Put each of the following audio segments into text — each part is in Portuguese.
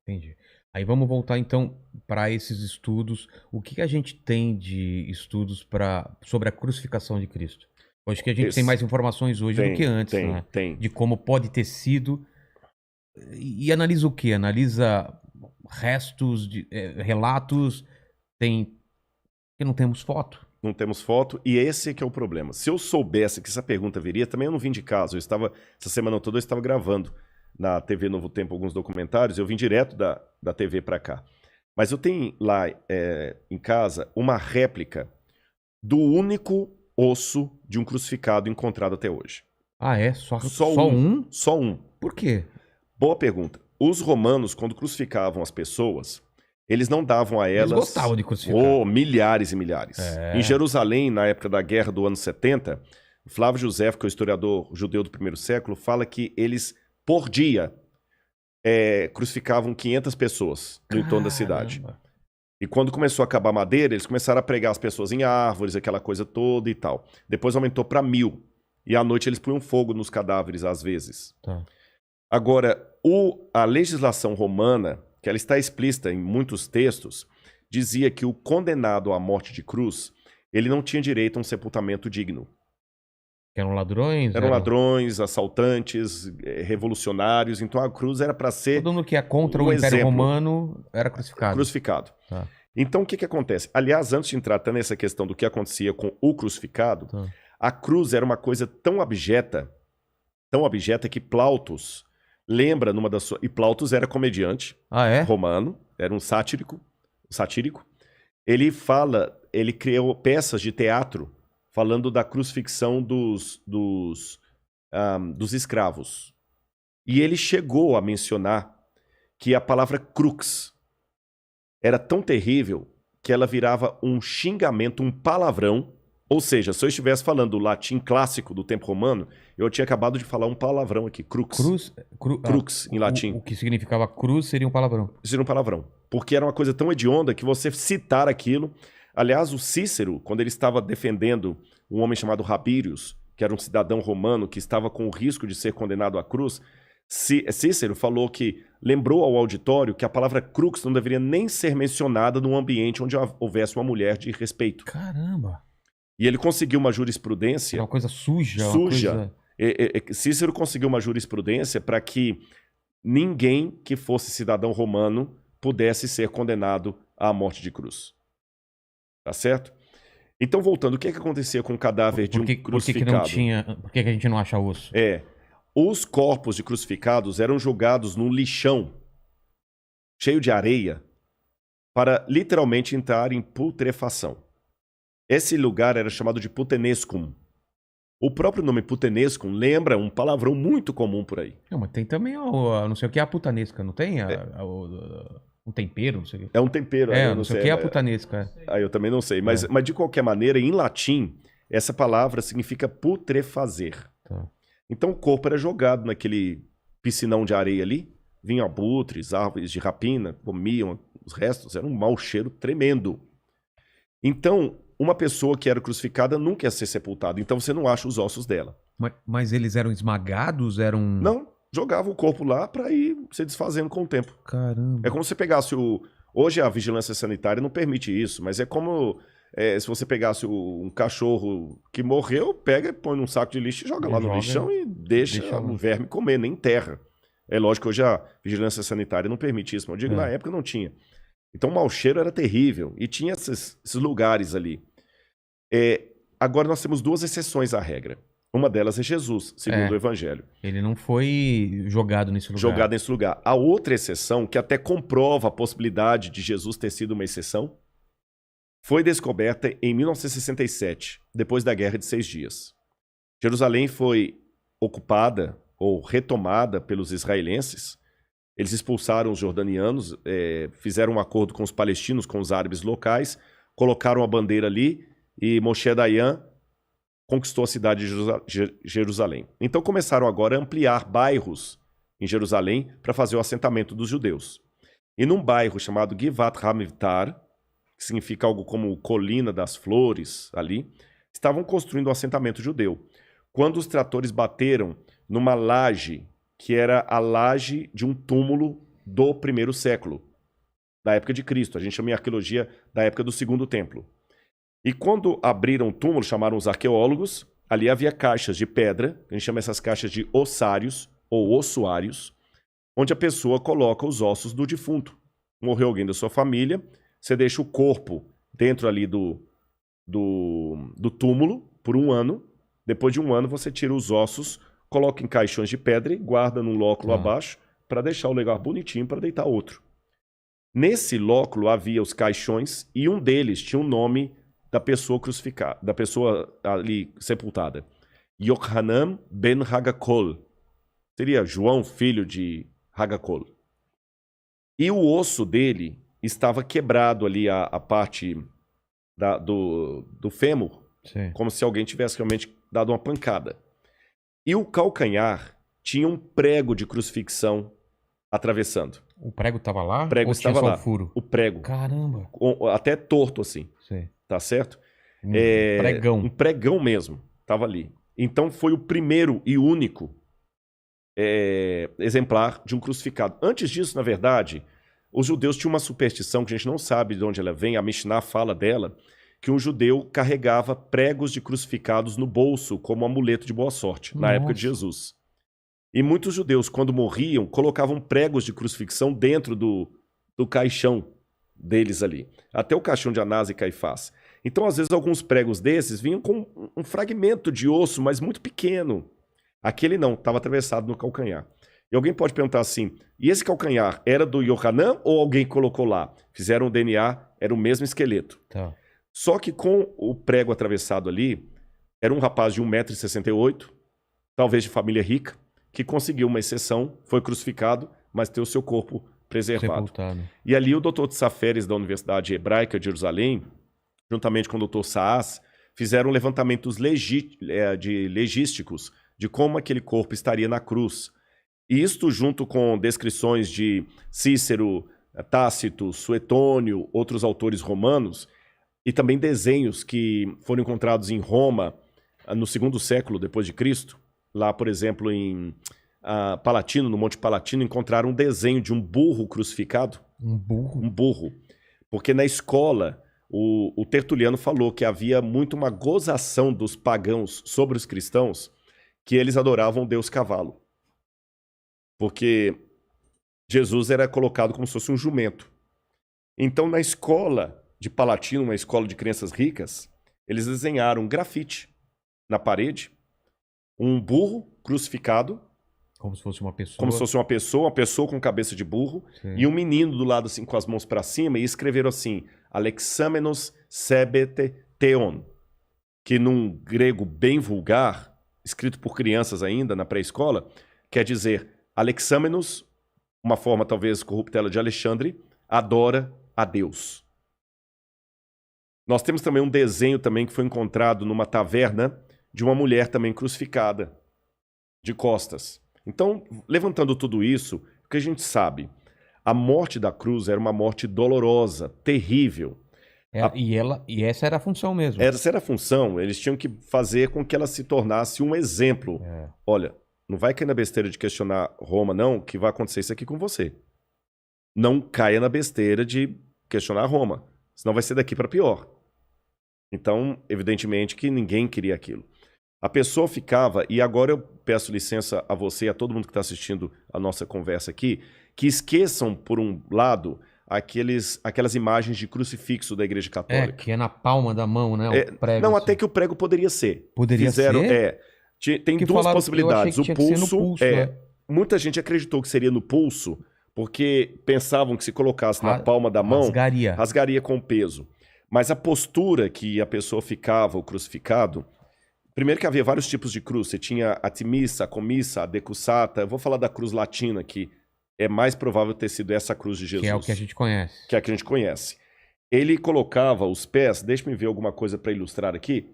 Entendi. Aí vamos voltar então para esses estudos. O que que a gente tem de estudos sobre a crucificação de Cristo? Eu acho que a gente tem Esse, mais informações hoje do que tem, antes, tem, né? tem. De como pode ter sido. E analisa o quê? Analisa restos, relatos, tem. Porque não temos foto. Não temos foto, e esse é que é o problema. Se eu soubesse que essa pergunta viria, também eu não vim de casa. Essa semana toda eu estava gravando na TV Novo Tempo alguns documentários, eu vim direto da TV para cá. Mas eu tenho lá em casa uma réplica do único osso de um crucificado encontrado até hoje. Ah, é? Só, Só só um, um? só um. Por quê? Boa pergunta. Os romanos, quando crucificavam as pessoas, eles não davam a Eles elas gostavam de crucificar. milhares e milhares. Em É. Jerusalém, na época da guerra do ano 70, Flávio Josefo, que é o historiador judeu do primeiro século, fala que eles, por dia, crucificavam 500 pessoas no entorno da cidade. Caramba. E quando começou a acabar a madeira, eles começaram a pregar as pessoas em árvores, aquela coisa toda e tal. Depois aumentou para 1000. E à noite eles punham fogo nos cadáveres, às vezes. Tá. Agora, a legislação romana, que ela está explícita em muitos textos, dizia que o condenado à morte de cruz, ele não tinha direito a um sepultamento digno. Eram ladrões? Eram ladrões, assaltantes, revolucionários, então a cruz era para ser Todo mundo que é contra um o Império exemplo Romano era crucificado. crucificado. Tá, Então, o que acontece? Aliás, antes de entrar até nessa questão do que acontecia com o crucificado, tá. a cruz era uma coisa tão abjeta que Plautus lembra numa das suas... E Plautus era comediante Ah, é? romano, era um satírico. Ele criou peças de teatro falando da crucifixão dos escravos. E ele chegou a mencionar que a palavra crux era tão terrível que ela virava um xingamento, um palavrão. Ou seja, se eu estivesse falando o latim clássico do tempo romano, eu tinha acabado de falar um palavrão aqui, crux. Crux, em latim. O que significava cruz seria um palavrão. Isso era um palavrão. Porque era uma coisa tão hedionda que você citar aquilo... Aliás, o Cícero, quando ele estava defendendo um homem chamado Rabírios, que era um cidadão romano que estava com o risco de ser condenado à cruz, Cícero falou que lembrou ao auditório que a palavra crux não deveria nem ser mencionada num ambiente onde houvesse uma mulher de respeito. Caramba. E ele conseguiu uma jurisprudência... Era uma coisa suja. Suja. Cícero conseguiu uma jurisprudência para que ninguém que fosse cidadão romano pudesse ser condenado à morte de cruz. Tá certo? Então, voltando, o que acontecia com o cadáver de um crucificado? Por que a gente não acha osso? Os corpos de crucificados eram jogados num lixão cheio de areia para literalmente entrar em putrefação. Esse lugar era chamado de putenescum. O próprio nome putenescum lembra um palavrão muito comum por aí. Não, mas tem também não sei o que é a putanesca, não tem? Um tempero, não sei o que. É um tempero. Não sei o que é a putanesca. Eu também não sei. Mas de qualquer maneira, em latim, essa palavra significa putrefazer. Tá. Então o corpo era jogado naquele piscinão de areia ali. Vinham abutres, árvores de rapina, comiam os restos. Era um mau cheiro tremendo. Então, uma pessoa que era crucificada nunca ia ser sepultada. Então você não acha os ossos dela. Mas eles eram esmagados? Não. Jogava o corpo lá para ir se desfazendo com o tempo. Caramba. É como se você pegasse Hoje a vigilância sanitária não permite isso, mas é como se você pegasse um cachorro que morreu, pega e põe num saco de lixo e joga lá no lixão e deixa o verme comer, nem enterra. É lógico que hoje a vigilância sanitária não permite isso, mas eu digo, na época não tinha. Então o mau cheiro era terrível e tinha esses lugares ali. Agora nós temos duas exceções à regra. Uma delas é Jesus, segundo o Evangelho. Ele não foi jogado nesse lugar. Jogado nesse lugar. A outra exceção, que até comprova a possibilidade de Jesus ter sido uma exceção, foi descoberta em 1967, depois da Guerra de 6 Dias. Jerusalém foi ocupada ou retomada pelos israelenses. Eles expulsaram os jordanianos, fizeram um acordo com os palestinos, com os árabes locais, colocaram a bandeira ali e Moshe Dayan conquistou a cidade de Jerusalém. Então começaram agora a ampliar bairros em Jerusalém para fazer o assentamento dos judeus. E num bairro chamado Givat Hamivtar, que significa algo como Colina das Flores, ali, estavam construindo um assentamento judeu. Quando os tratores bateram numa laje, que era a laje de um túmulo do primeiro século, da época de Cristo. A gente chama em arqueologia da época do Segundo Templo. E quando abriram o túmulo, chamaram os arqueólogos, ali havia caixas de pedra, a gente chama essas caixas de ossários ou ossuários, onde a pessoa coloca os ossos do defunto. Morreu alguém da sua família, você deixa o corpo dentro ali do túmulo por 1 ano. Depois de 1 ano, você tira os ossos, coloca em caixões de pedra e guarda num lóculo abaixo para deixar o lugar bonitinho para deitar outro. Nesse lóculo havia os caixões e um deles tinha o nome da pessoa crucificada, da pessoa ali sepultada. Yohanan ben Hagakol. Seria João, filho de Hagakol. E o osso dele estava quebrado ali, a parte do fêmur, Sim. como se alguém tivesse realmente dado uma pancada. E o calcanhar tinha um prego de crucifixão atravessando. O prego estava lá? O prego ou estava tinha só lá. o furo? O prego. Caramba. Até torto assim. Sim. Tá certo? Pregão. Um pregão mesmo. Tava ali. Então foi o primeiro e único exemplar de um crucificado. Antes disso, na verdade, os judeus tinham uma superstição que a gente não sabe de onde ela vem, a Mishnah fala dela, que um judeu carregava pregos de crucificados no bolso como amuleto de boa sorte, na época de Jesus. E muitos judeus, quando morriam, colocavam pregos de crucifixão dentro do caixão deles ali. Até o caixão de Anás e Caifás. Então, às vezes, alguns pregos desses vinham com um fragmento de osso, mas muito pequeno. Aquele não, estava atravessado no calcanhar. E alguém pode perguntar assim, e esse calcanhar era do Yohanan ou alguém colocou lá? Fizeram o DNA, era o mesmo esqueleto. Tá. Só que com o prego atravessado ali, era um rapaz de 1,68 m, talvez de família rica, que conseguiu uma exceção, foi crucificado, mas teve o seu corpo preservado. Sepultado. E ali o Dr. Tsaferes, da Universidade Hebraica de Jerusalém, juntamente com o Dr. Saas, fizeram levantamentos legísticos de como aquele corpo estaria na cruz. E isto junto com descrições de Cícero, Tácito, Suetônio, outros autores romanos, e também desenhos que foram encontrados em Roma no 2º século depois de Cristo. Lá, por exemplo, em Palatino, no Monte Palatino, encontraram um desenho de um burro crucificado. Um burro? Um burro. Porque na escola, o Tertuliano falou que havia muito uma gozação dos pagãos sobre os cristãos, que eles adoravam o deus cavalo. Porque Jesus era colocado como se fosse um jumento. Então, na escola de Palatino, uma escola de crianças ricas, eles desenharam um grafite na parede, um burro crucificado, como se fosse uma pessoa. Como se fosse uma pessoa com cabeça de burro, Sim. E um menino do lado assim com as mãos para cima, e escreveram assim, Alexamenos sebete theon, que num grego bem vulgar, escrito por crianças ainda na pré-escola, quer dizer Alexamenos, uma forma talvez corruptela de Alexandre, adora a Deus. Nós temos também um desenho também que foi encontrado numa taverna de uma mulher também crucificada, de costas. Então, levantando tudo isso, o que a gente sabe? A morte da cruz era uma morte dolorosa, terrível. E essa era a função mesmo. Essa era a função, eles tinham que fazer com que ela se tornasse um exemplo. Olha, não vai cair na besteira de questionar Roma, não, que vai acontecer isso aqui com você. Não caia na besteira de questionar Roma, senão vai ser daqui para pior. Então, evidentemente que ninguém queria aquilo. A pessoa ficava, e agora eu peço licença a você e a todo mundo que está assistindo a nossa conversa aqui, que esqueçam, por um lado, aquelas imagens de crucifixo da Igreja Católica. Que é na palma da mão, né? O prego, não, assim. Até que o prego poderia ser. Poderia ser? Tem duas possibilidades. Eu achei que tinha que ser no pulso, muita gente acreditou que seria no pulso, porque pensavam que se colocasse na palma da mão, rasgaria com peso. Mas a postura que a pessoa ficava, o crucificado, primeiro que havia vários tipos de cruz. Você tinha a timissa, a comissa, a decussata. Eu vou falar da cruz latina, que é mais provável ter sido essa cruz de Jesus. Que é o que a gente conhece. Que é a que a gente conhece. Ele colocava os pés... Deixa-me ver alguma coisa para ilustrar aqui.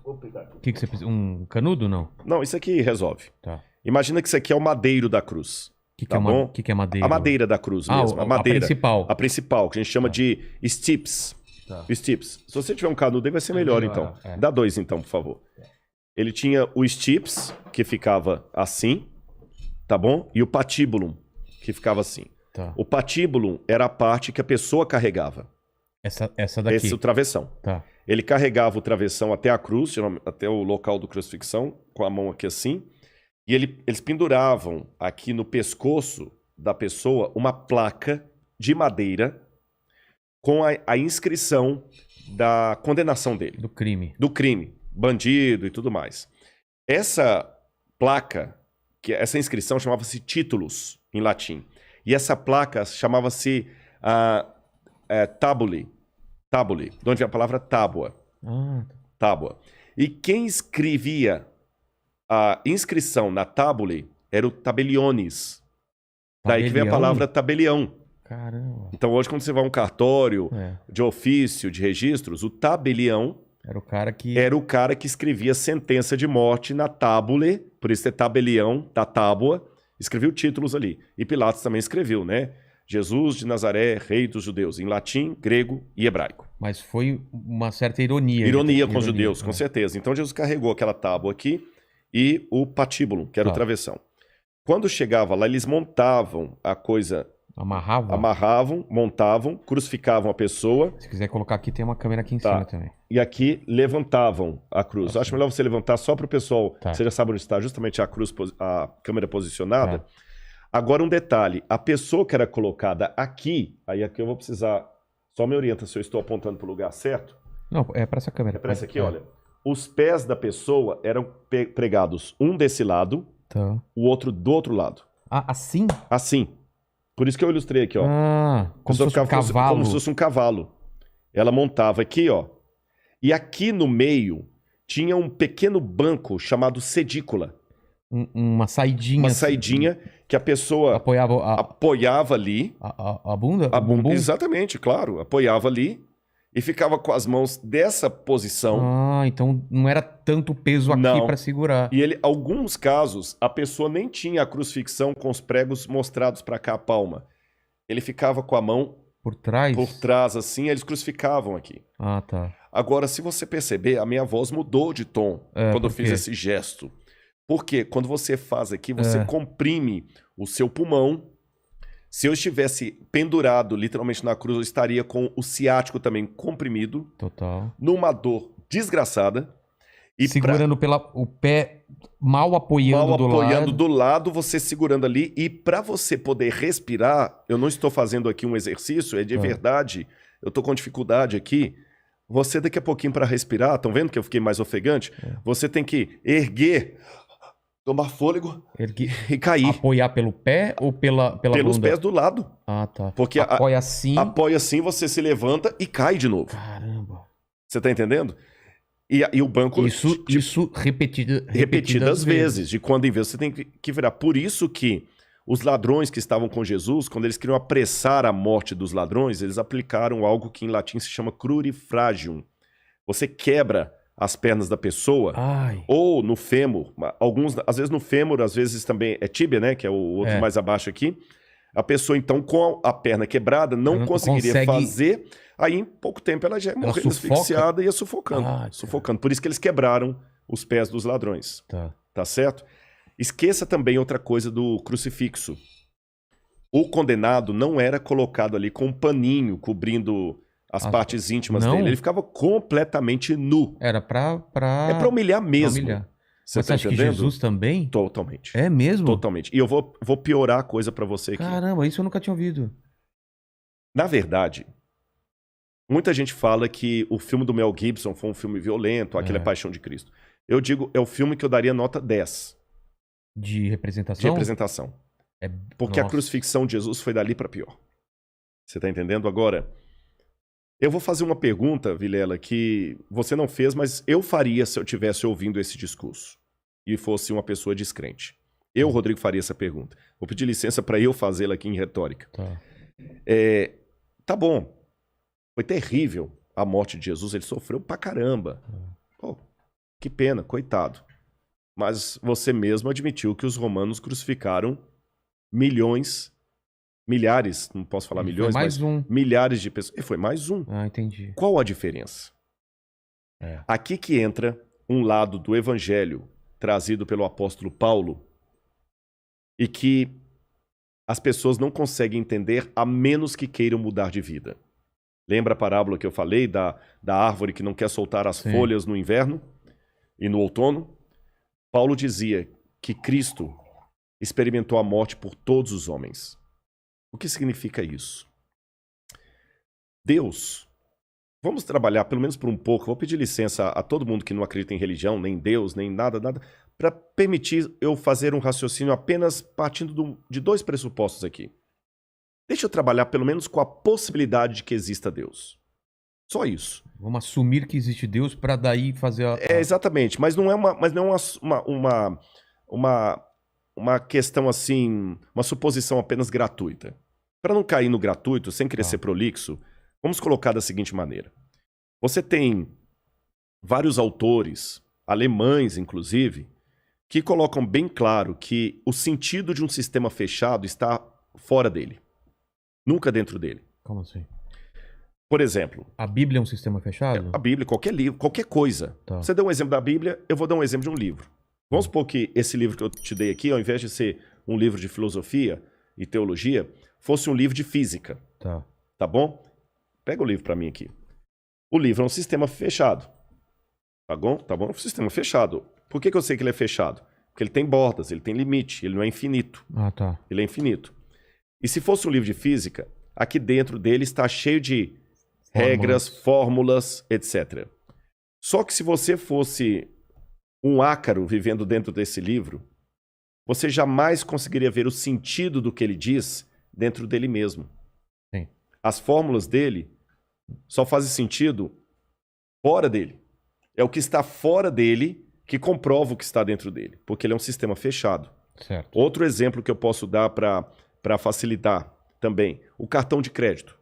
Vou pegar aqui. O que você precisa? Um canudo, não? Não, isso aqui resolve. Tá. Imagina que isso aqui é o madeiro da cruz. O que é madeiro? A madeira da cruz mesmo. A madeira. Principal. A principal, que a gente chama de stips. Tá. Stips. Se você tiver um canudo aí, vai ser melhor, então. Dá 2, então, por favor. Ele tinha o stips, que ficava assim, tá bom? E o patibulum, que ficava assim. Tá. O patíbulo era a parte que a pessoa carregava. Essa daqui. Esse é o travessão. Tá. Ele carregava o travessão até a cruz, até o local do crucifixão, com a mão aqui assim. E eles penduravam aqui no pescoço da pessoa uma placa de madeira com a inscrição da condenação dele. Do crime. Do crime, bandido e tudo mais. Essa placa, essa inscrição chamava-se títulos, em latim. E essa placa chamava-se tabule. Tabule, de onde vem a palavra tábua. Tábua. E quem escrevia a inscrição na tabule era o tabeliones. Daí que vem a palavra tabelião. Caramba. Então hoje quando você vai a um cartório de ofício, de registros, o tabelião era o cara que escrevia sentença de morte na tábule, por isso é tabelião, da tábua, escreveu títulos ali. E Pilatos também escreveu, né? Jesus de Nazaré, rei dos judeus, em latim, grego e hebraico. Mas foi uma certa ironia. Ironia com os judeus, com certeza. Então Jesus carregou aquela tábua aqui e o patíbulo, que era o travessão. Quando chegava lá, eles montavam a coisa... Amarravam, montavam, crucificavam a pessoa. Se quiser colocar aqui, tem uma câmera aqui em cima também. E aqui levantavam a cruz. Acho melhor você levantar só para o pessoal, você já sabe onde está justamente a cruz, a câmera posicionada. Agora um detalhe, a pessoa que era colocada aqui, aí aqui eu vou precisar, só me orienta se eu estou apontando para o lugar certo. Não, é para essa câmera. É para essa aqui, olha. Os pés da pessoa eram pregados um desse lado, o outro do outro lado. Ah, assim? Assim. Por isso que eu ilustrei aqui, ó. Como se fosse um cavalo. Como se fosse um cavalo. Ela montava aqui, ó. E aqui no meio tinha um pequeno banco chamado sedícula. Uma saidinha. Uma saidinha que a pessoa apoiava ali. A bunda? A bunda, exatamente, claro. Apoiava ali e ficava com as mãos dessa posição. Então não era tanto peso aqui para segurar. E alguns casos, a pessoa nem tinha a crucifixão com os pregos mostrados para cá, a palma. Ele ficava com a mão por trás, assim, eles crucificavam aqui. Tá. Agora, se você perceber, a minha voz mudou de tom quando eu fiz esse gesto. Porque quando você faz aqui, você comprime o seu pulmão. Se eu estivesse pendurado literalmente na cruz, eu estaria com o ciático também comprimido. Total. Numa dor desgraçada. E segurando o pé mal apoiando do lado, você segurando ali. E para você poder respirar, eu não estou fazendo aqui um exercício, é de verdade. Eu estou com dificuldade aqui. Você daqui a pouquinho para respirar, estão vendo que eu fiquei mais ofegante? Você tem que erguer... Tomar fôlego e cair. Apoiar pelo pé ou pela Pelos bunda? pés do lado. Tá. Porque apoia assim. Apoia assim, você se levanta e cai de novo. Caramba. Você tá entendendo? E o banco... Isso repetidas vezes. De quando em vez você tem que virar. Por isso que os ladrões que estavam com Jesus, quando eles queriam apressar a morte dos ladrões, eles aplicaram algo que em latim se chama crurifragium. Você quebra as pernas da pessoa, ou no fêmur, às vezes no fêmur, às vezes também é tíbia, né, que é o outro mais abaixo aqui, a pessoa então com a perna quebrada não conseguiria fazer, aí em pouco tempo ela já ia morrendo asfixiada e ia sufocando, por isso que eles quebraram os pés dos ladrões, tá certo? Esqueça também outra coisa do crucifixo, o condenado não era colocado ali com um paninho cobrindo as partes íntimas dele. Ele ficava completamente nu. Era pra... É pra humilhar mesmo. Você acha que Jesus também? Totalmente. É mesmo? Totalmente. E eu vou piorar a coisa pra você aqui. Caramba, isso eu nunca tinha ouvido. Na verdade, muita gente fala que o filme do Mel Gibson foi um filme violento, aquele é Paixão de Cristo. Eu digo, é o filme que eu daria nota 10. De representação? De representação. Porque a crucifixão de Jesus foi dali pra pior. Você tá entendendo? Agora... Eu vou fazer uma pergunta, Vilela, que você não fez, mas eu faria se eu estivesse ouvindo esse discurso e fosse uma pessoa descrente. Eu, Rodrigo, faria essa pergunta. Vou pedir licença para eu fazê-la aqui em retórica. Tá bom. Foi terrível a morte de Jesus, ele sofreu pra caramba. Pô, que pena, coitado. Mas você mesmo admitiu que os romanos crucificaram milhares, não posso falar milhões, mas milhares de pessoas. E foi mais um. Entendi. Qual a diferença? Aqui que entra um lado do evangelho trazido pelo apóstolo Paulo e que as pessoas não conseguem entender a menos que queiram mudar de vida. Lembra a parábola que eu falei da árvore que não quer soltar as folhas no inverno e no outono? Paulo dizia que Cristo experimentou a morte por todos os homens. O que significa isso? Deus, vamos trabalhar pelo menos por um pouco, vou pedir licença a todo mundo que não acredita em religião, nem em Deus, nem nada, para permitir eu fazer um raciocínio apenas partindo de dois pressupostos aqui. Deixa eu trabalhar pelo menos com a possibilidade de que exista Deus. Só isso. Vamos assumir que existe Deus para daí fazer a... Exatamente, mas não é uma questão assim, uma suposição apenas gratuita. Para não cair no gratuito, sem querer ser prolixo, vamos colocar da seguinte maneira. Você tem vários autores, alemães inclusive, que colocam bem claro que o sentido de um sistema fechado está fora dele. Nunca dentro dele. Como assim? Por exemplo... A Bíblia é um sistema fechado? A Bíblia, qualquer livro, qualquer coisa. Tá. Você deu um exemplo da Bíblia, eu vou dar um exemplo de um livro. Vamos supor que esse livro que eu te dei aqui, ao invés de ser um livro de filosofia e teologia, fosse um livro de física. Tá bom? Pega o livro para mim aqui. O livro é um sistema fechado. Tá bom? Tá bom? É um sistema fechado. Por que eu sei que ele é fechado? Porque ele tem bordas, ele tem limite, ele não é infinito. Tá. Ele é infinito. E se fosse um livro de física, aqui dentro dele está cheio de regras, fórmulas, etc. Só que se você fosse um ácaro vivendo dentro desse livro, você jamais conseguiria ver o sentido do que ele diz dentro dele mesmo. Sim. As fórmulas dele só fazem sentido fora dele. É o que está fora dele que comprova o que está dentro dele, porque ele é um sistema fechado. Certo. Outro exemplo que eu posso dar para facilitar também, o cartão de crédito.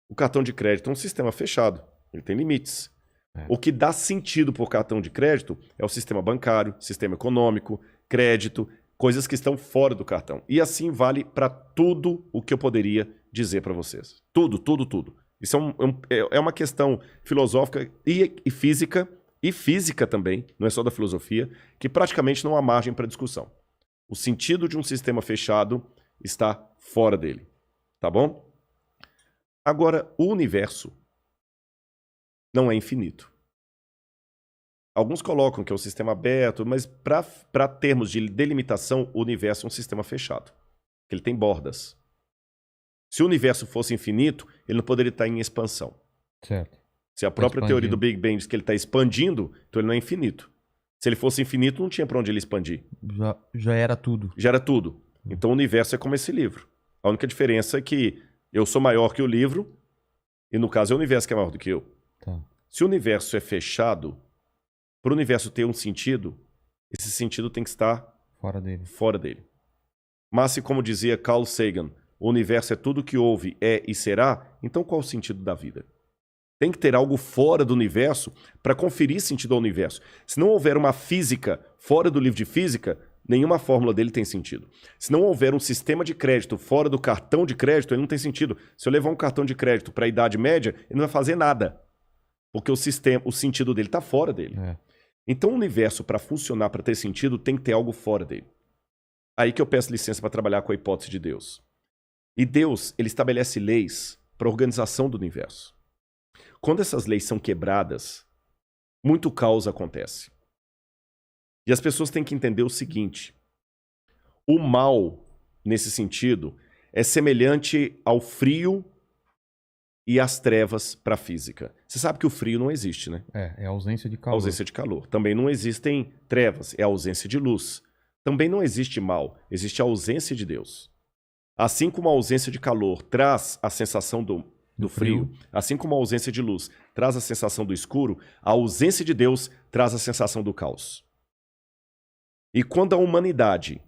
O cartão de crédito é um sistema fechado, ele tem limites. O que dá sentido por cartão de crédito é o sistema bancário, sistema econômico, crédito, coisas que estão fora do cartão. E assim vale para tudo o que eu poderia dizer para vocês. Tudo, tudo, tudo. Isso é uma questão filosófica e física também, não é só da filosofia, que praticamente não há margem para discussão. O sentido de um sistema fechado está fora dele. Tá bom? Agora, o universo não é infinito. Alguns colocam que é um sistema aberto, mas para termos de delimitação, o universo é um sistema fechado. Ele tem bordas. Se o universo fosse infinito, ele não poderia estar em expansão. Certo. Se a própria teoria do Big Bang diz que ele está expandindo, então ele não é infinito. Se ele fosse infinito, não tinha para onde ele expandir. Já era tudo. Já era tudo. Então o universo é como esse livro. A única diferença é que eu sou maior que o livro, e no caso é o universo que é maior do que eu. Tá. Se o universo é fechado, para o universo ter um sentido, esse sentido tem que estar fora dele. Mas se, como dizia Carl Sagan, o universo é tudo que houve, é e será, então qual o sentido da vida? Tem que ter algo fora do universo para conferir sentido ao universo. Se não houver uma física fora do livro de física, nenhuma fórmula dele tem sentido. Se não houver um sistema de crédito fora do cartão de crédito, ele não tem sentido. Se eu levar um cartão de crédito para a Idade Média, ele não vai fazer nada. Porque o sentido dele está fora dele. Então o universo, para funcionar, para ter sentido, tem que ter algo fora dele. Aí que eu peço licença para trabalhar com a hipótese de Deus. E Deus, ele estabelece leis para a organização do universo. Quando essas leis são quebradas, muito caos acontece. E as pessoas têm que entender o seguinte: o mal, nesse sentido, é semelhante ao frio e às trevas para a física. Você sabe que o frio não existe, né? É a ausência de calor. A ausência de calor. Também não existem trevas, é a ausência de luz. Também não existe mal, existe a ausência de Deus. Assim como a ausência de calor traz a sensação do frio, assim como a ausência de luz traz a sensação do escuro, a ausência de Deus traz a sensação do caos. E quando a humanidade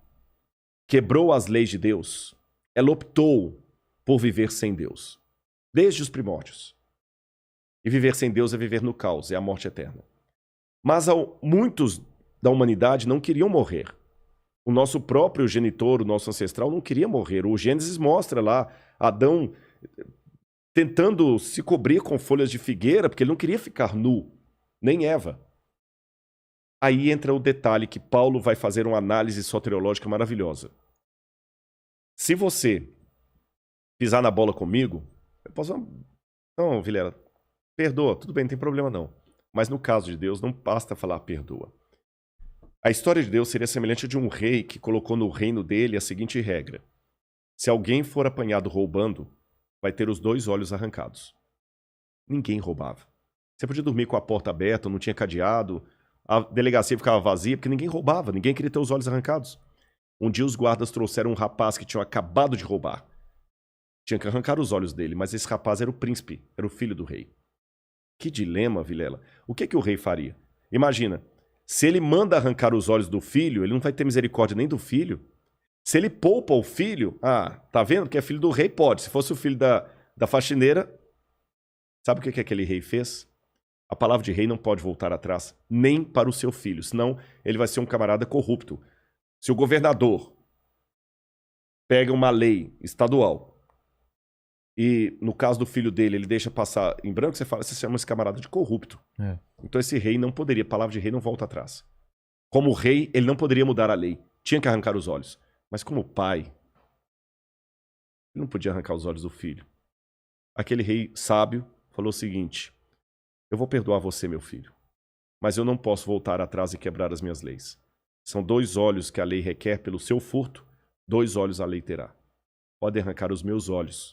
quebrou as leis de Deus, ela optou por viver sem Deus, desde os primórdios. E viver sem Deus é viver no caos, é a morte eterna. Mas muitos da humanidade não queriam morrer. O nosso próprio genitor, o nosso ancestral, não queria morrer. O Gênesis mostra lá Adão tentando se cobrir com folhas de figueira, porque ele não queria ficar nu, nem Eva. Aí entra o detalhe que Paulo vai fazer uma análise soteriológica maravilhosa. Se você pisar na bola comigo, eu posso... Não, Vilela, perdoa, tudo bem, não tem problema não. Mas no caso de Deus, não basta falar perdoa. A história de Deus seria semelhante a de um rei que colocou no reino dele a seguinte regra. Se alguém for apanhado roubando, vai ter os 2 olhos arrancados. Ninguém roubava. Você podia dormir com a porta aberta, não tinha cadeado, a delegacia ficava vazia, porque ninguém roubava, ninguém queria ter os olhos arrancados. Um dia os guardas trouxeram um rapaz que tinha acabado de roubar. Tinha que arrancar os olhos dele, mas esse rapaz era o príncipe, era o filho do rei. Que dilema, Vilela. O que o rei faria? Imagina, se ele manda arrancar os olhos do filho, ele não vai ter misericórdia nem do filho. Se ele poupa o filho, tá vendo que é filho do rei? Pode. Se fosse o filho da faxineira, sabe o que aquele rei fez? A palavra de rei não pode voltar atrás, nem para o seu filho, senão ele vai ser um camarada corrupto. Se o governador pega uma lei estadual e, no caso do filho dele, ele deixa passar em branco, você chama esse camarada de corrupto. É. Então esse rei não poderia, a palavra de rei não volta atrás. Como rei, ele não poderia mudar a lei. Tinha que arrancar os olhos. Mas como pai, ele não podia arrancar os olhos do filho. Aquele rei sábio falou o seguinte: eu vou perdoar você, meu filho, mas eu não posso voltar atrás e quebrar as minhas leis. São 2 olhos que a lei requer pelo seu furto, 2 olhos a lei terá. Pode arrancar os meus olhos,